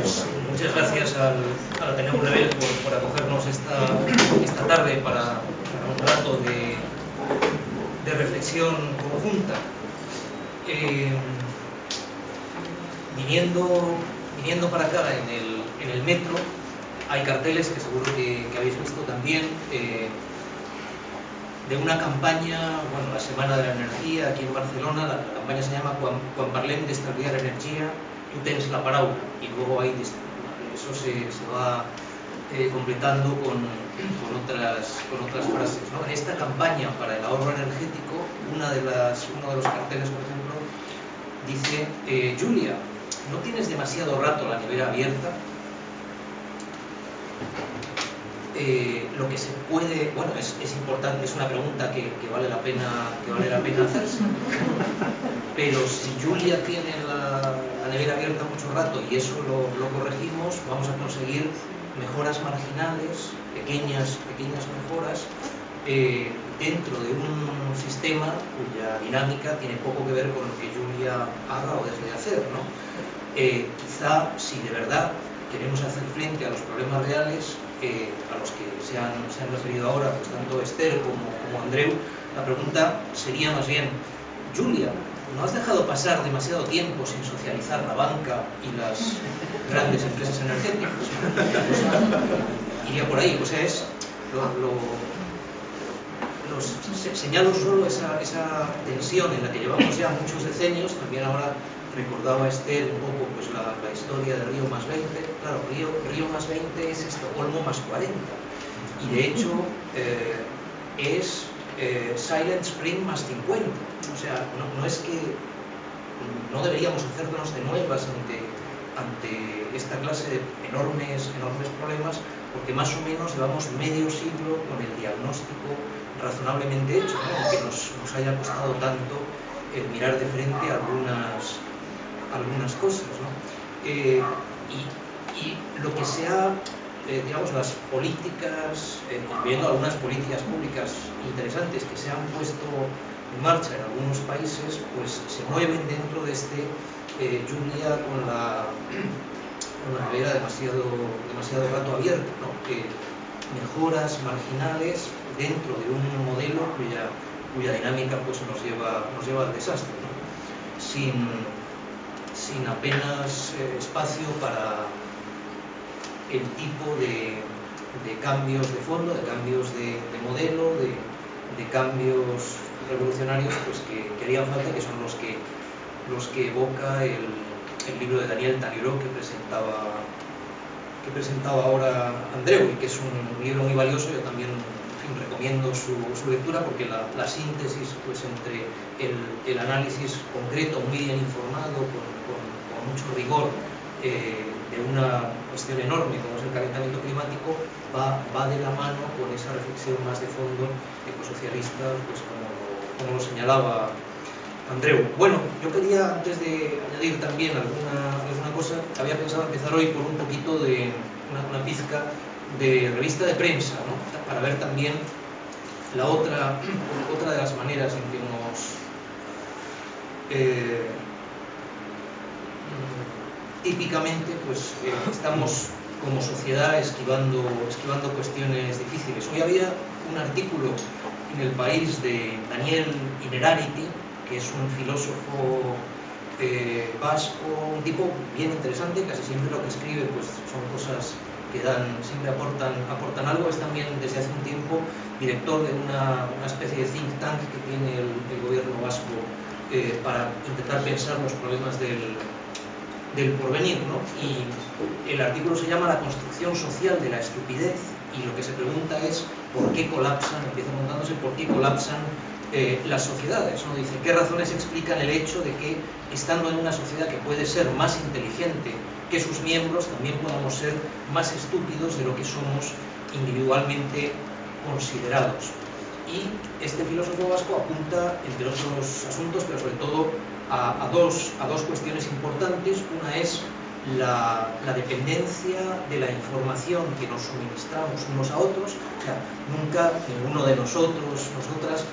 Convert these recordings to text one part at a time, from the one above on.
Pues muchas gracias al Ateneo Rebel por acogernos esta tarde para un rato de reflexión conjunta. Viniendo para acá en el metro, hay carteles que seguro que habéis visto también, de una campaña, bueno, la Semana de la Energía aquí en Barcelona. La campaña se llama Quan parlem d'estalviar energia, tu tens la paraula, y luego hay, eso se va completando con otras frases, ¿no? En esta campaña para el ahorro energético, uno de los carteles, por ejemplo, dice: Julia, ¿no tienes demasiado rato la nevera abierta? Lo que se puede, bueno, es importante, es una pregunta que vale la pena hacerse. Pero si Julia tiene la nevera abierta mucho rato y eso lo corregimos, vamos a conseguir mejoras marginales, pequeñas mejoras, dentro de un sistema cuya dinámica tiene poco que ver con lo que Julia haga o deje de hacer, ¿no? Quizá, si de verdad queremos hacer frente a los problemas reales, a los que se han referido ahora, pues tanto Esther como Andreu, la pregunta sería más bien: Julia, ¿no has dejado pasar demasiado tiempo sin socializar la banca y las grandes empresas energéticas? Iría por ahí. O sea, señalo solo esa tensión en la que llevamos ya muchos decenios. También ahora recordaba Esther un poco pues la historia de Río más 20. Claro, Río más 20 es Estocolmo más 40. Y de hecho es Silent Spring más 50. O sea, no es que no deberíamos hacernos de nuevas ante esta clase de enormes problemas, porque más o menos llevamos medio siglo con el diagnóstico razonablemente hecho, ¿no? Aunque nos haya costado tanto mirar de frente algunas cosas, ¿no? Y lo que sea, digamos, las políticas, incluyendo algunas políticas públicas interesantes que se han puesto en marcha en algunos países, pues se mueven dentro de este Julia con la nevera demasiado rato abierta, ¿no? Mejoras marginales dentro de un modelo cuya dinámica pues nos lleva al desastre, ¿no? Sin apenas espacio para el tipo de cambios de fondo, de cambios de modelo, de cambios revolucionarios pues que harían falta, que son los que evoca el libro de Daniel Talleyrand que presentaba ahora Andreu, y que es un libro muy valioso. Yo también, en fin, recomiendo su lectura, porque la síntesis pues entre el análisis concreto, muy bien informado, con mucho rigor, de una cuestión enorme como es el calentamiento climático, va de la mano con esa reflexión más de fondo ecosocialista, pues como lo señalaba Andreu. Bueno, yo quería, antes de añadir también alguna cosa, había pensado empezar hoy por un poquito de una pizca de revista de prensa, ¿no? Para ver también la otra de las maneras en que típicamente pues estamos como sociedad esquivando cuestiones difíciles. Hoy había un artículo en El País de Daniel Innerarity, que es un filósofo vasco, un tipo bien interesante. Casi siempre lo que escribe pues son cosas que siempre aportan algo. Es también desde hace un tiempo director de una especie de think tank que tiene el gobierno vasco para intentar pensar los problemas del porvenir, ¿no? Y el artículo se llama La construcción social de la estupidez, y lo que se pregunta es por qué colapsan, empieza montándose, por qué colapsan las sociedades, ¿no? Dice: ¿qué razones explican el hecho de que, estando en una sociedad que puede ser más inteligente que sus miembros, también podamos ser más estúpidos de lo que somos individualmente considerados? Y este filósofo vasco apunta, entre otros asuntos, pero sobre todo a dos cuestiones importantes. Una es la dependencia de la información que nos suministramos unos a otros. O sea, nunca ninguno de nosotras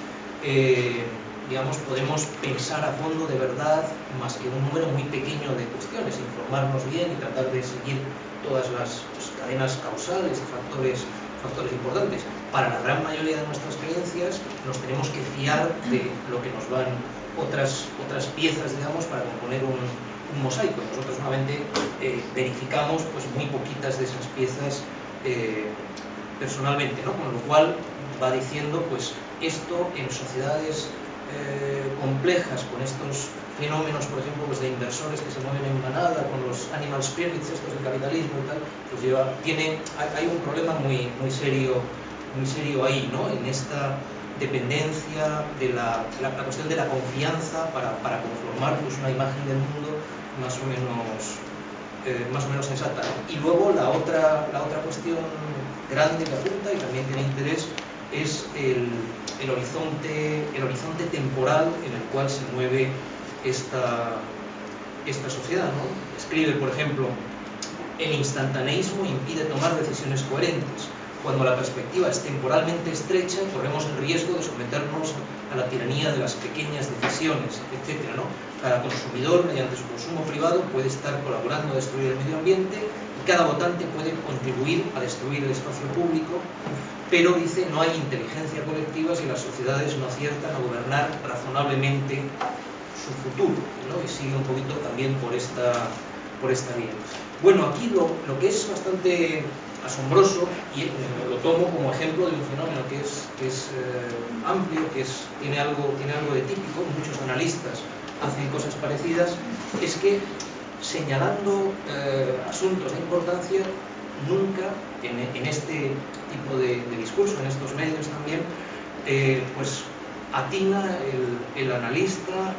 digamos, podemos pensar a fondo de verdad más que un número muy pequeño de cuestiones, informarnos bien y tratar de seguir todas las cadenas causales y factores importantes. Para la gran mayoría de nuestras creencias nos tenemos que fiar de lo que nos van otras piezas, digamos, para componer un mosaico. Nosotros solamente verificamos pues muy poquitas de esas piezas personalmente, ¿no? Con lo cual va diciendo pues esto en sociedades complejas, con estos fenómenos, por ejemplo, pues de inversores que se mueven en manada, con los animal spirits, estos del capitalismo y tal, pues hay un problema muy serio ahí, ¿no? En esta dependencia de la cuestión de la confianza para conformar pues una imagen del mundo más o menos sensata, ¿no? Y luego la otra cuestión grande que apunta y también tiene interés es el horizonte temporal en el cual se mueve esta sociedad, ¿no? Escribe, por ejemplo, el instantaneísmo impide tomar decisiones coherentes. Cuando la perspectiva es temporalmente estrecha, corremos el riesgo de someternos a la tiranía de las pequeñas decisiones, etc., ¿no? Cada consumidor, mediante su consumo privado, puede estar colaborando a destruir el medio ambiente y cada votante puede contribuir a destruir el espacio público, pero, dice, no hay inteligencia colectiva si las sociedades no aciertan a gobernar razonablemente su futuro, ¿no? Y sigue un poquito también por esta vía. Bueno, aquí lo que es bastante asombroso, y lo tomo como ejemplo de un fenómeno que es amplio, tiene algo de típico, muchos analistas hacen cosas parecidas, es que señalando asuntos de importancia, nunca en este tipo de discurso, en estos medios también, pues atina el analista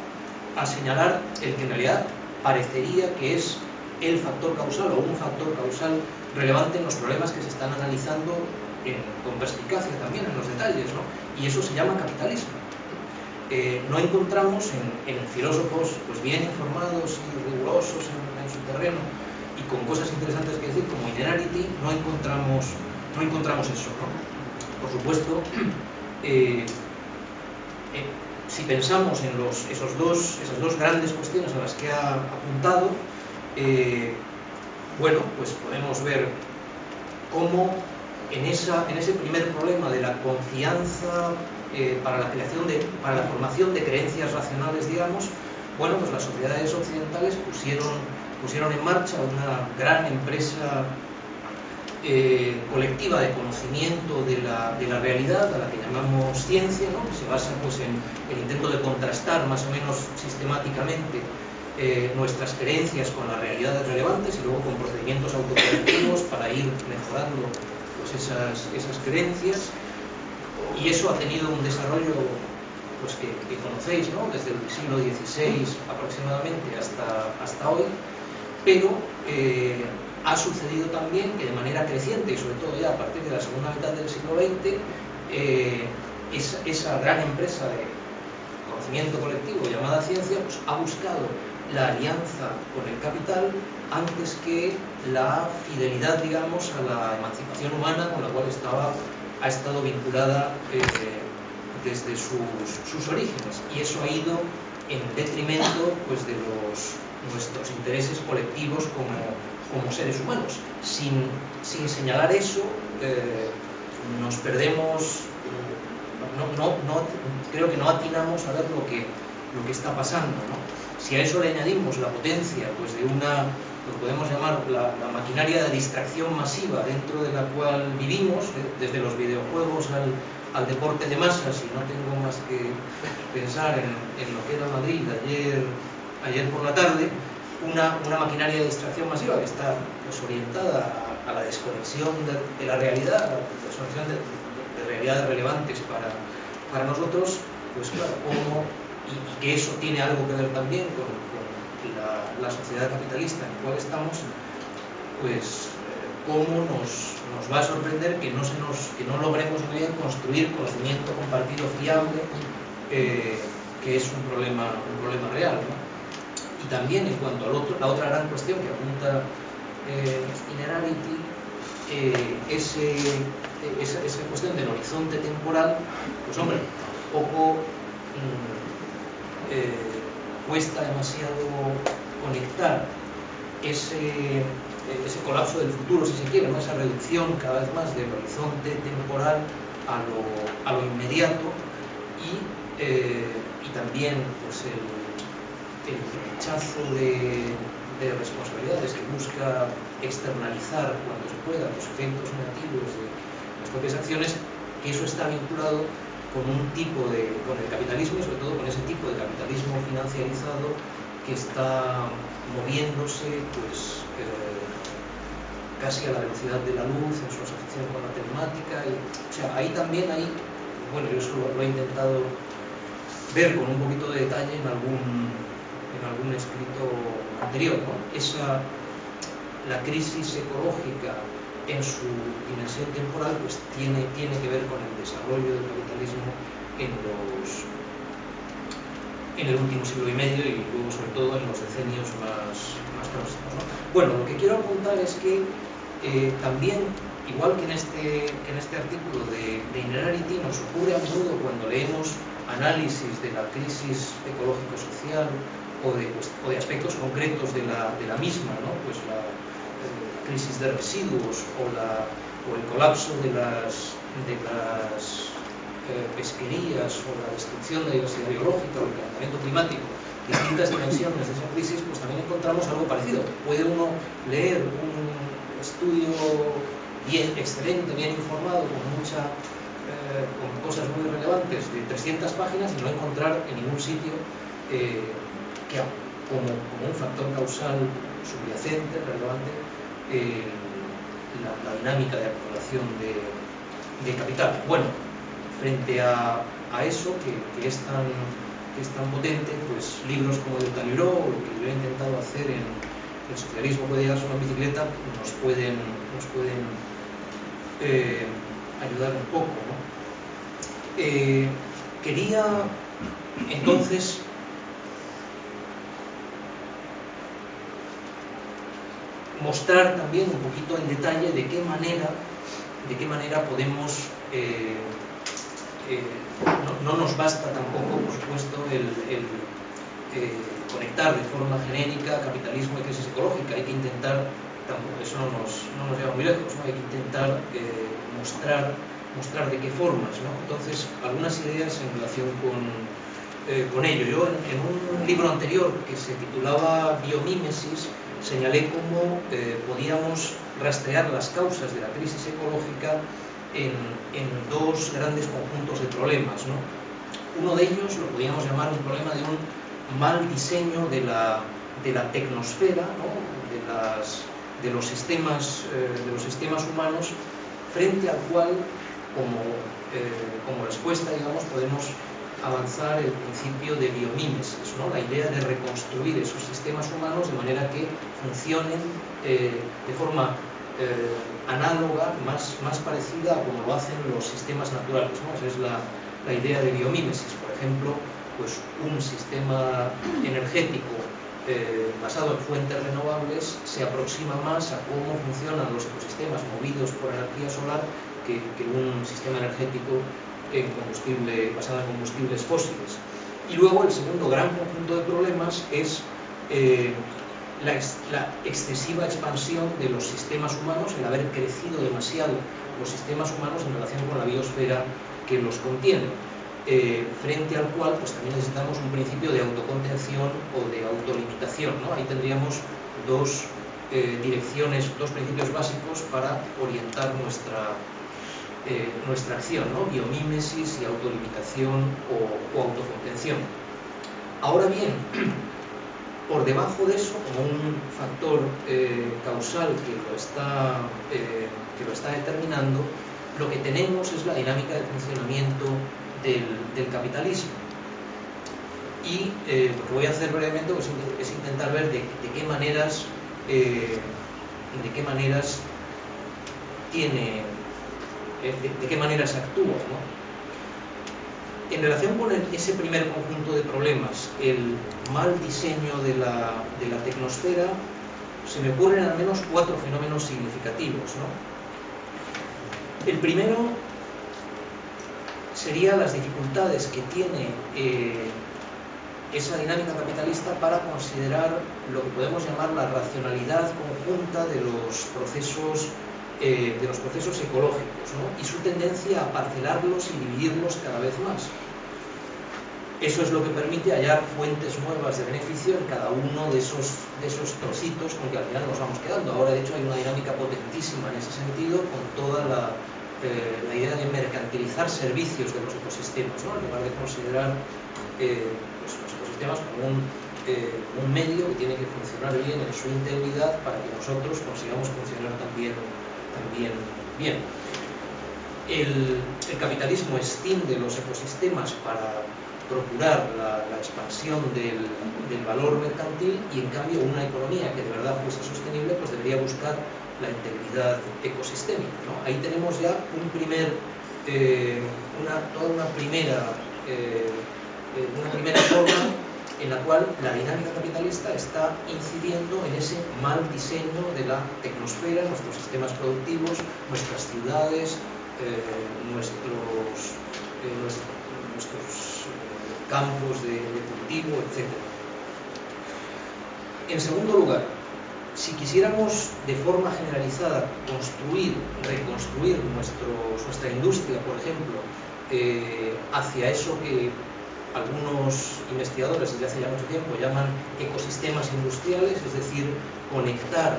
a señalar el que en realidad parecería que es el factor causal o un factor causal relevante en los problemas que se están analizando con perspicacia también en los detalles, ¿no? Y eso se llama capitalismo. No encontramos en filósofos pues bien informados y rigurosos en su terreno y con cosas interesantes que decir como Innerarity, no encontramos eso, ¿no? Por supuesto, si pensamos en esas dos grandes cuestiones a las que ha apuntado, bueno, pues podemos ver cómo en ese primer problema de la confianza para la formación de creencias racionales, digamos, bueno, pues las sociedades occidentales pusieron en marcha una gran empresa colectiva de conocimiento de la realidad, a la que llamamos ciencia, ¿no? Que se basa pues en el intento de contrastar más o menos sistemáticamente nuestras creencias con las realidades relevantes y luego con procedimientos autocorrectivos para ir mejorando pues esas creencias, y eso ha tenido un desarrollo pues que conocéis, ¿no? Desde el siglo XVI aproximadamente hasta hoy, pero ha sucedido también que de manera creciente y sobre todo ya a partir de la segunda mitad del siglo XX esa gran empresa de conocimiento colectivo llamada ciencia pues ha buscado la alianza con el capital antes que la fidelidad, digamos, a la emancipación humana con la cual ha estado vinculada desde sus orígenes, y eso ha ido en detrimento pues, de nuestros intereses colectivos como seres humanos. Sin señalar eso, nos perdemos, creo que no atinamos a ver lo que está pasando, ¿no? Si a eso le añadimos la potencia pues, de lo que podemos llamar la maquinaria de distracción masiva dentro de la cual vivimos, desde los videojuegos al deporte de masas, y no tengo más que pensar en lo que era Madrid ayer por la tarde, una maquinaria de distracción masiva que está pues, orientada a la desconexión de la realidad, a la desconexión de realidades relevantes para nosotros, pues claro, y que eso tiene algo que ver también con la sociedad capitalista en la cual estamos, pues cómo nos va a sorprender que no logremos muy bien construir conocimiento compartido fiable, que es un problema real, ¿no? Y también en cuanto a la otra gran cuestión que apunta Innerarity, esa cuestión del horizonte temporal, pues hombre, poco cuesta demasiado conectar ese colapso del futuro, si se quiere, ¿no? Esa reducción cada vez más del horizonte temporal a lo inmediato y también pues, el rechazo de responsabilidades que busca externalizar cuando se pueda los efectos negativos de las propias acciones, que eso está vinculado con con el capitalismo y sobre todo con ese tipo de capitalismo financiarizado que está moviéndose pues casi a la velocidad de la luz en su asociación con la telemática o sea, ahí también bueno, yo eso lo he intentado ver con un poquito de detalle en algún escrito anterior, ¿no? La crisis ecológica en su dimensión temporal pues tiene que ver con el desarrollo del capitalismo en el último siglo y medio y luego sobre todo en los decenios más próximos, ¿no? Bueno, lo que quiero apuntar es que también, igual que en este artículo de Innerarity, nos ocurre a menudo cuando leemos análisis de la crisis ecológico-social o de aspectos concretos de la misma, ¿no? Pues la crisis de residuos o el colapso de las pesquerías o la destrucción de la diversidad biológica o el calentamiento climático, distintas dimensiones de esa crisis, pues también encontramos algo parecido. Puede uno leer un estudio excelente, bien informado, con cosas muy relevantes de 300 páginas y no encontrar en ningún sitio que como un factor causal subyacente, relevante, la dinámica de acumulación de capital. Bueno, frente a eso que es tan potente, pues libros como el de Talleyrand o lo que yo he intentado hacer en El socialismo puede llegar solo en bicicleta nos pueden ayudar un poco, ¿no? Quería entonces mostrar también un poquito en detalle de qué manera podemos no nos basta tampoco, por supuesto, el conectar de forma genérica capitalismo y crisis ecológica. Hay que intentar, eso no nos lleva muy lejos, ¿no? Hay que intentar mostrar de qué formas, ¿no? Entonces, algunas ideas en relación con ello. Yo en un libro anterior que se titulaba Biomímesis señalé cómo podíamos rastrear las causas de la crisis ecológica en dos grandes conjuntos de problemas, ¿no? Uno de ellos lo podíamos llamar un problema de un mal diseño de la tecnosfera, ¿no? de los sistemas humanos, frente al cual como respuesta, digamos, podemos avanzar el principio de biomímesis, ¿no? La idea de reconstruir esos sistemas humanos de manera que funcionen de forma análoga, más parecida a como lo hacen los sistemas naturales, ¿no? Esa es la idea de biomímesis. Por ejemplo, pues un sistema energético basado en fuentes renovables se aproxima más a cómo funcionan los ecosistemas movidos por energía solar que un sistema energético basado en combustibles fósiles. Y luego el segundo gran conjunto de problemas es la excesiva expansión de los sistemas humanos, el haber crecido demasiado los sistemas humanos en relación con la biosfera que los contiene, frente al cual pues también necesitamos un principio de autocontención o de autolimitación, ¿no? Ahí tendríamos dos principios básicos para orientar nuestra acción, ¿no? Biomímesis y autolimitación o autocontención. Ahora bien, por debajo de eso, como un factor causal que lo está determinando, lo que tenemos es la dinámica de funcionamiento del capitalismo. Y lo que voy a hacer brevemente pues, es intentar ver de qué maneras actúa, ¿no? En relación con ese primer conjunto de problemas, el mal diseño de la tecnosfera, se me ocurren al menos 4 fenómenos significativos, ¿no? El primero sería las dificultades que tiene esa dinámica capitalista para considerar lo que podemos llamar la racionalidad conjunta de los procesos ecológicos, ¿no? Y su tendencia a parcelarlos y dividirlos cada vez más. Eso es lo que permite hallar fuentes nuevas de beneficio en cada uno de esos trocitos con que al final nos vamos quedando. Ahora, de hecho, hay una dinámica potentísima en ese sentido, con toda la idea de mercantilizar servicios de los ecosistemas, ¿no? En lugar de considerar pues los ecosistemas como un medio que tiene que funcionar bien en su integridad para que nosotros consigamos funcionar también bien. El capitalismo extiende los ecosistemas para procurar la expansión del valor mercantil, y en cambio una economía que de verdad fuese sostenible pues debería buscar la integridad ecosistémica, ¿no? Ahí tenemos ya toda una primera forma en la cual la dinámica capitalista está incidiendo en ese mal diseño de la tecnosfera, nuestros sistemas productivos, nuestras ciudades, nuestros campos de cultivo, etc. En segundo lugar, si quisiéramos de forma generalizada reconstruir nuestra industria, por ejemplo, hacia eso que algunos investigadores desde hace ya mucho tiempo llaman ecosistemas industriales, es decir, conectar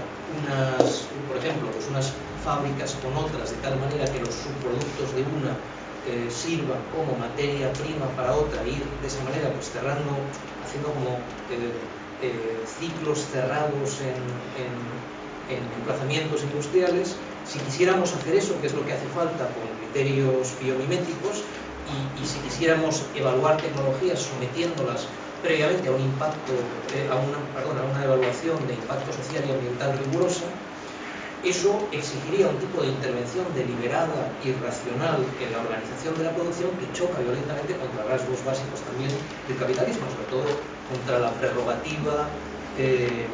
por ejemplo, pues unas fábricas con otras de tal manera que los subproductos de una sirvan como materia prima para otra, y ir de esa manera pues haciendo como ciclos cerrados en emplazamientos industriales. Si quisiéramos hacer eso, que es lo que hace falta con criterios biomiméticos, y si quisiéramos evaluar tecnologías sometiéndolas previamente a una evaluación de impacto social y ambiental rigurosa, eso exigiría un tipo de intervención deliberada y racional en la organización de la producción que choca violentamente contra rasgos básicos también del capitalismo, sobre todo contra la prerrogativa de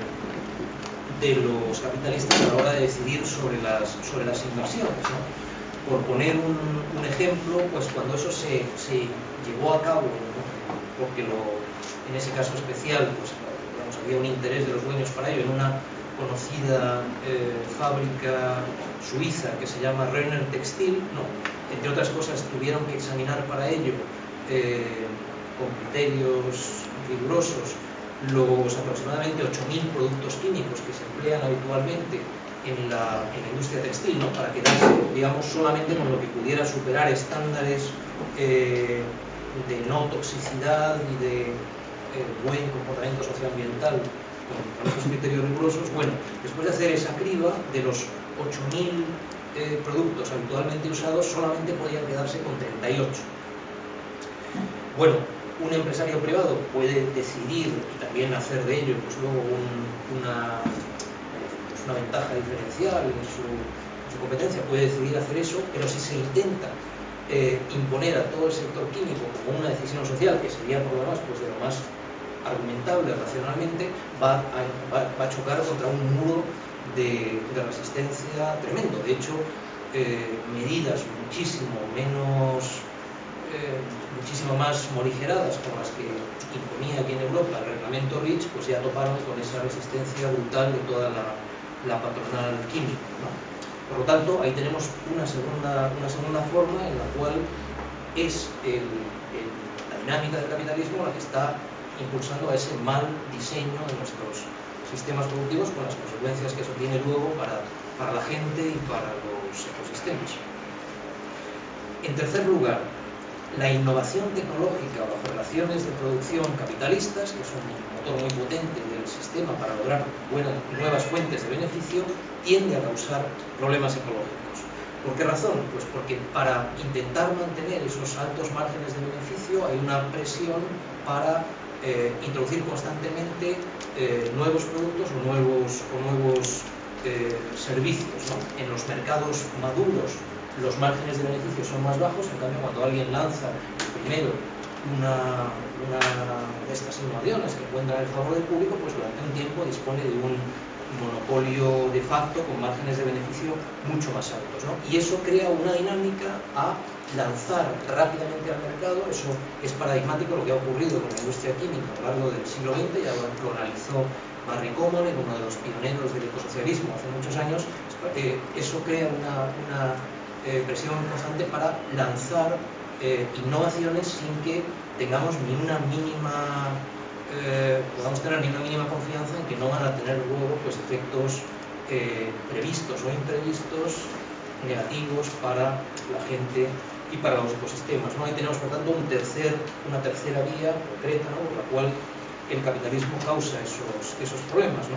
los capitalistas a la hora de decidir sobre las inversiones, ¿no? Por poner un ejemplo, pues cuando eso se llevó a cabo, ¿no? Porque en ese caso especial pues, digamos, había un interés de los dueños para ello, en una conocida fábrica suiza que se llama Renner Textil, ¿no? Entre otras cosas tuvieron que examinar para ello con criterios rigurosos los aproximadamente 8.000 productos químicos que se emplean habitualmente en la industria textil, ¿no? Para quedarse, digamos, solamente con lo que pudiera superar estándares de no toxicidad y de buen comportamiento socioambiental con esos criterios rigurosos. Bueno, después de hacer esa criba, de los 8.000 productos habitualmente usados, solamente podían quedarse con 38. Bueno, un empresario privado puede decidir y también hacer de ello pues luego una ventaja diferencial en su competencia, puede decidir hacer eso, pero si se intenta imponer a todo el sector químico como una decisión social, que sería por lo demás pues de lo más argumentable racionalmente, va a chocar contra un muro de resistencia tremendo. De hecho, medidas muchísimo más morigeradas como las que imponía aquí en Europa el reglamento REACH, pues ya toparon con esa resistencia brutal de toda la patronal química, ¿no? Por lo tanto, ahí tenemos una segunda forma en la cual es la dinámica del capitalismo la que está impulsando a ese mal diseño de nuestros sistemas productivos, con las consecuencias que eso tiene luego para la gente y para los ecosistemas. En tercer lugar, la innovación tecnológica bajo relaciones de producción capitalistas, que es un motor muy potente del sistema para lograr nuevas fuentes de beneficio, tiende a causar problemas ecológicos. ¿Por qué razón? Pues porque para intentar mantener esos altos márgenes de beneficio hay una presión para introducir constantemente nuevos productos o nuevos servicios, ¿no? En los mercados maduros los márgenes de beneficio son más bajos, en cambio cuando alguien lanza primero una de estas innovaciones que encuentra el favor del público, pues durante un tiempo dispone de un monopolio de facto con márgenes de beneficio mucho más altos, ¿no? Y eso crea una dinámica a lanzar rápidamente al mercado. Eso es paradigmático lo que ha ocurrido con la industria química a lo largo del siglo XX, ya lo analizó Barry Commoner, uno de los pioneros del ecosocialismo hace muchos años. Eso crea una presión constante para lanzar innovaciones sin que tengamos ni una mínima podamos tener ni una mínima confianza en que no van a tener luego pues efectos previstos o imprevistos negativos para la gente y para los ecosistemas, ¿no? Ahí tenemos por tanto una tercera vía concreta, ¿no?, por la cual el capitalismo causa esos problemas, ¿no?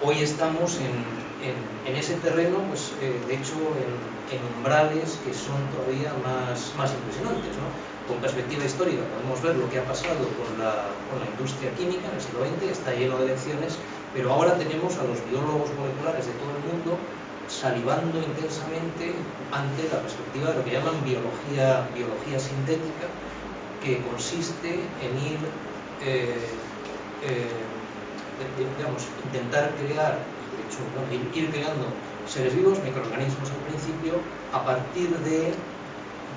Hoy estamos en ese terreno, pues de hecho en umbrales que son todavía más impresionantes, ¿no? Con perspectiva histórica podemos ver lo que ha pasado con la industria química en el siglo XX, está lleno de lecciones, pero ahora tenemos a los biólogos moleculares de todo el mundo salivando intensamente ante la perspectiva de lo que llaman biología sintética, que consiste en digamos, intentar crear, de hecho, ir creando seres vivos, microorganismos al principio, a partir de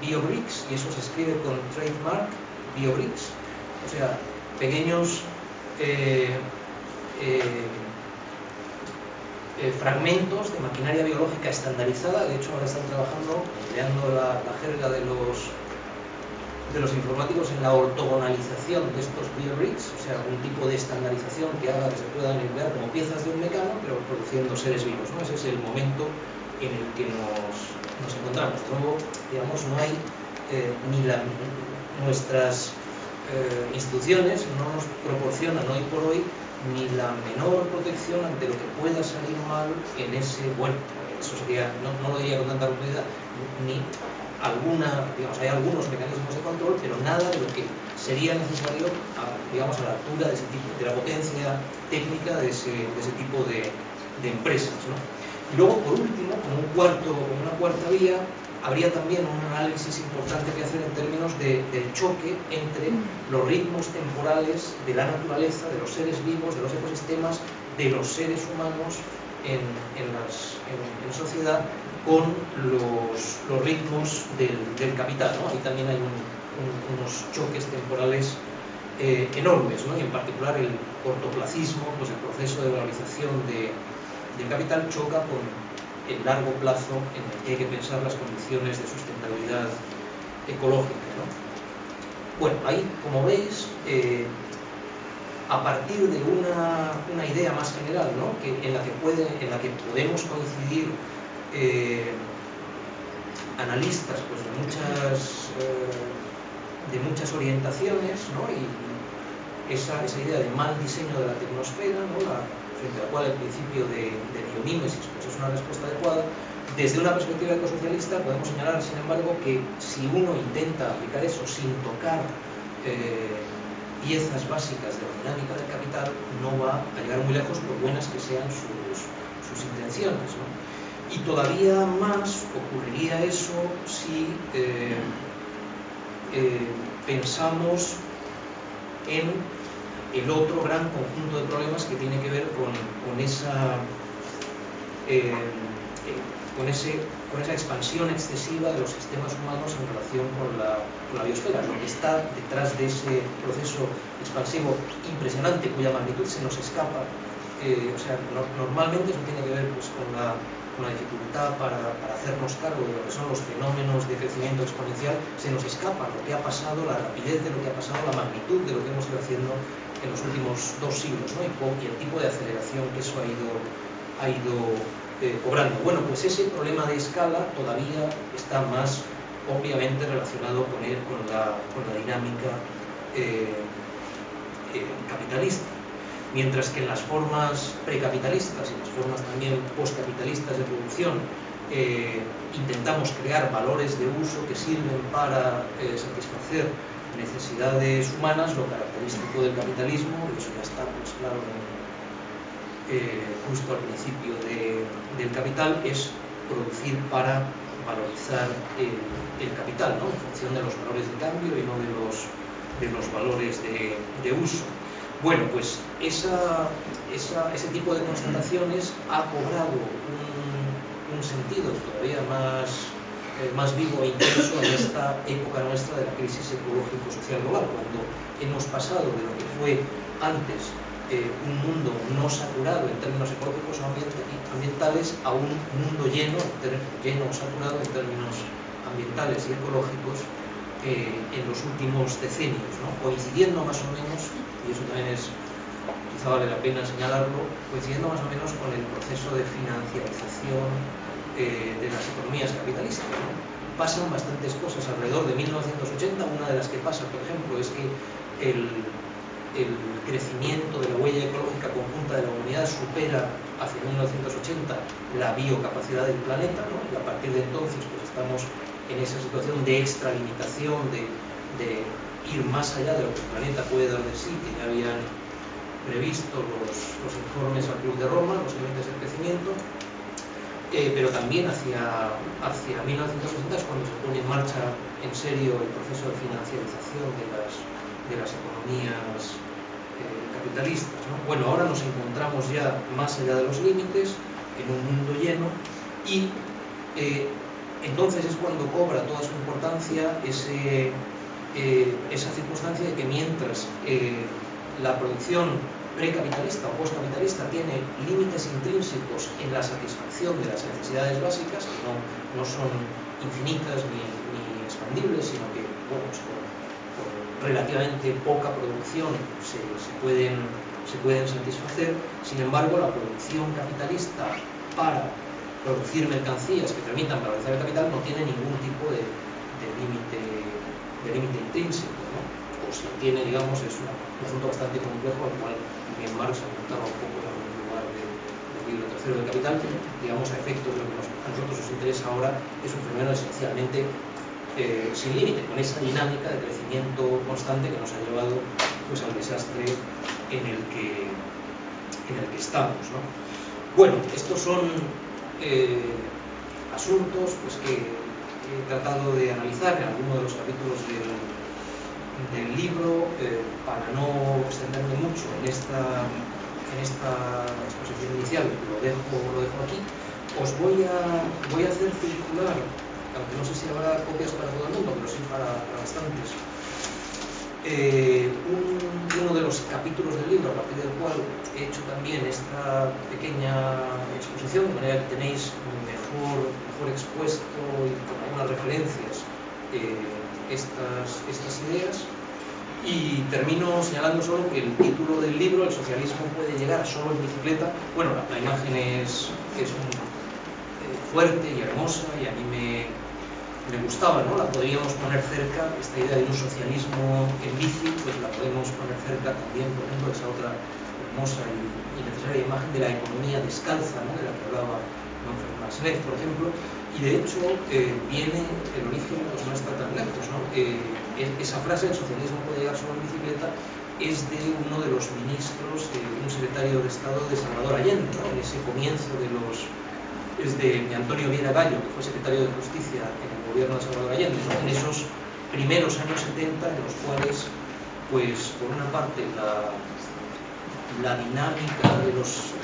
biobricks, y eso se escribe con trademark, biobricks, o sea, pequeños fragmentos de maquinaria biológica estandarizada. De hecho, ahora están trabajando, empleando la jerga de los informáticos, en la ortogonalización de estos biobricks, o sea, un tipo de estandarización que haga que se puedan emplear como piezas de un mecano, pero produciendo seres vivos, ¿no? Ese es el momento en el que nos encontramos. Luego, digamos, no hay nuestras instituciones no nos proporcionan hoy por hoy ni la menor protección ante lo que pueda salir mal en ese, bueno, eso sería, no lo diría con tanta rotundidad, ni digamos, hay algunos mecanismos de control, pero nada de lo que sería necesario, digamos, a la altura de ese tipo, de la potencia técnica de ese tipo de empresas, ¿no? Y luego, por último, como una cuarta vía, habría también un análisis importante que hacer en términos del choque entre los ritmos temporales de la naturaleza, de los seres vivos, de los ecosistemas, de los seres humanos en sociedad, con los ritmos del capital, ¿no? Ahí también hay unos choques temporales enormes, ¿no? Y en particular el cortoplacismo, pues el proceso de valorización del capital choca con el largo plazo en el que hay que pensar las condiciones de sustentabilidad ecológica, ¿no? Bueno, ahí, como veis, a partir de una idea más general, ¿no?, en la que podemos coincidir analistas, pues, de muchas orientaciones, ¿no?, y esa idea de mal diseño de la tecnosfera, ¿no?, frente a la cual el principio de biomímesis, pues, es una respuesta adecuada. Desde una perspectiva ecosocialista podemos señalar, sin embargo, que si uno intenta aplicar eso sin tocar piezas básicas de la dinámica del capital, no va a llegar muy lejos, por buenas que sean sus intenciones, ¿no? Y todavía más ocurriría eso si pensamos en el otro gran conjunto de problemas que tiene que ver con esa expansión excesiva de los sistemas humanos en relación con la biosfera. Lo que está detrás de ese proceso expansivo impresionante, cuya magnitud se nos escapa, o sea, normalmente eso tiene que ver, pues, con la dificultad para hacernos cargo de lo que son los fenómenos de crecimiento exponencial. Se nos escapa lo que ha pasado, la rapidez de lo que ha pasado, la magnitud de lo que hemos ido haciendo en los últimos 2 siglos, ¿no? Y el tipo de aceleración que eso ha ido cobrando. Bueno, pues ese problema de escala todavía está más obviamente relacionado con la dinámica capitalista. Mientras que en las formas precapitalistas y las formas también postcapitalistas de producción intentamos crear valores de uso que sirven para satisfacer necesidades humanas, lo característico del capitalismo, y eso ya está, pues, claro, justo al principio del capital, es producir para valorizar el capital, ¿no?, en función de los valores de cambio y no de los valores de uso. Bueno, pues ese tipo de constataciones ha cobrado un sentido todavía más vivo e intenso en esta época nuestra de la crisis ecológico-social global, cuando hemos pasado de lo que fue antes un mundo no saturado en términos ecológicos o ambientales a un mundo lleno o saturado en términos ambientales y ecológicos en los últimos decenios, ¿no? Coincidiendo más o menos, y eso también quizá vale la pena señalarlo, coincidiendo más o menos con el proceso de financiarización de las economías capitalistas, ¿no? Pasan bastantes cosas alrededor de 1980. Una de las que pasa, por ejemplo, es que el crecimiento de la huella ecológica conjunta de la humanidad supera hacia 1980 la biocapacidad del planeta, ¿no? Y a partir de entonces pues estamos en esa situación de extralimitación, de ir más allá de lo que el planeta puede dar de sí, que ya habían previsto los informes al Club de Roma, los límites del crecimiento, pero también hacia 1980 es cuando se pone en marcha en serio el proceso de financiarización de las economías capitalistas, ¿no? Bueno, ahora nos encontramos ya más allá de los límites, en un mundo lleno, y entonces es cuando cobra toda su importancia esa circunstancia de que mientras la producción precapitalista o postcapitalista tiene límites intrínsecos en la satisfacción de las necesidades básicas, que no son infinitas ni expandibles, sino que, bueno, pues por relativamente poca producción se pueden satisfacer. Sin embargo, la producción capitalista para producir mercancías que permitan valorizar el capital no tiene ningún tipo de límite intrínseco, ¿no? O si lo tiene, digamos, es un asunto bastante complejo, al cual también Marx apuntaba un poco en algún lugar del libro tercero del Capital, que, digamos, a efectos de lo que a nosotros nos interesa ahora es un fenómeno esencialmente sin límite, con esa dinámica de crecimiento constante que nos ha llevado pues al desastre en el que estamos, ¿no? Bueno, estos son asuntos pues que he tratado de analizar en alguno de los capítulos del libro, para no extenderme mucho en esta exposición inicial. Lo dejo aquí. Os voy a hacer circular, aunque no sé si habrá copias para todo el mundo, pero sí para bastantes, uno de los capítulos del libro a partir del cual he hecho también esta pequeña exposición, de manera que tenéis mejor expuesto y con algunas referencias estas ideas. Y termino señalando solo que el título del libro, El socialismo puede llegar solo en bicicleta. Bueno, la imagen es fuerte y hermosa, y a mí me gustaba, ¿no? La podríamos poner cerca, esta idea de un socialismo en bici, pues la podemos poner cerca también, por ejemplo, esa otra hermosa y necesaria imagen de la economía descalza, ¿no? De la que hablaba Manfred Max Neff, por ejemplo. Y de hecho viene el origen, pues no está tan lejos, ¿no? Esa frase, el socialismo puede llegar solo en bicicleta, es de uno de los ministros, un secretario de Estado de Salvador Allende, ¿no? En ese comienzo es de Antonio Viera Gallo, que fue secretario de Justicia en el gobierno de Salvador Allende, ¿no? En esos primeros años 70, en los cuales, pues, por una parte, la dinámica de los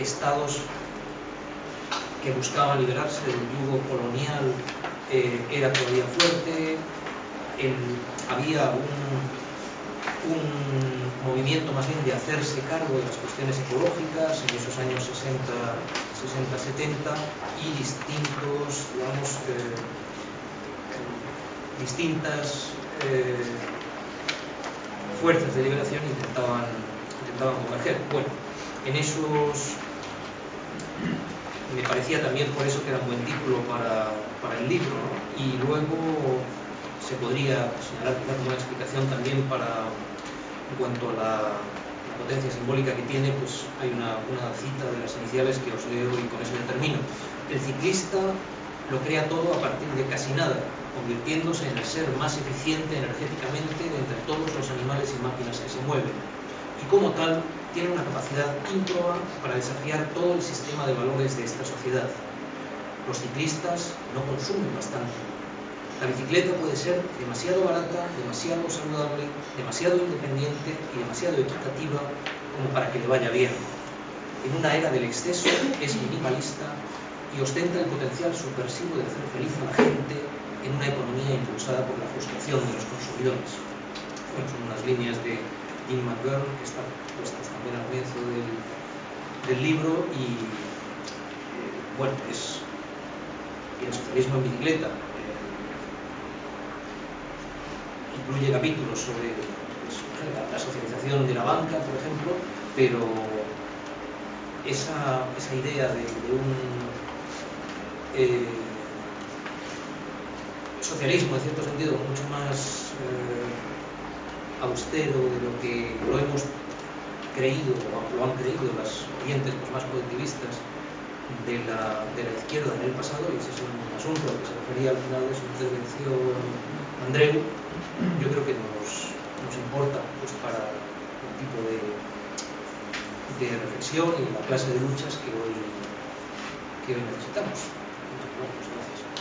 estados que buscaban liberarse del yugo colonial era todavía fuerte. Había un movimiento más bien de hacerse cargo de las cuestiones ecológicas en esos años 60-70, y distintas fuerzas de liberación intentaban converger. Bueno, en esos me parecía también por eso que era un buen título para el libro, ¿no? Y luego se podría señalar quizá como una explicación también en cuanto a la potencia simbólica que tiene, pues hay una cita de las iniciales que os leo y con eso ya termino. El ciclista lo crea todo a partir de casi nada, convirtiéndose en el ser más eficiente energéticamente de entre todos los animales y máquinas que se mueven, y como tal tiene una capacidad ímproba para desafiar todo el sistema de valores de esta sociedad. Los ciclistas no consumen bastante, La bicicleta puede ser demasiado barata, demasiado saludable, demasiado independiente y demasiado equitativa como para que le vaya bien. En una era del exceso es minimalista y ostenta el potencial subversivo de hacer feliz a la gente en una economía impulsada por la frustración de los consumidores. Bueno, son unas líneas de Jim McGurn que están puestas también al comienzo del libro y bueno, es el socialismo en bicicleta. Incluye capítulos sobre pues, la socialización de la banca, por ejemplo, pero esa idea de un socialismo, en cierto sentido, mucho más austero de lo que lo hemos creído, o lo han creído las corrientes pues, más colectivistas de la izquierda en el pasado, y ese es un asunto al que se refería al final de su intervención Andreu. Yo creo que nos importa pues, para el tipo de reflexión y la clase de luchas que hoy necesitamos. Bueno, pues gracias.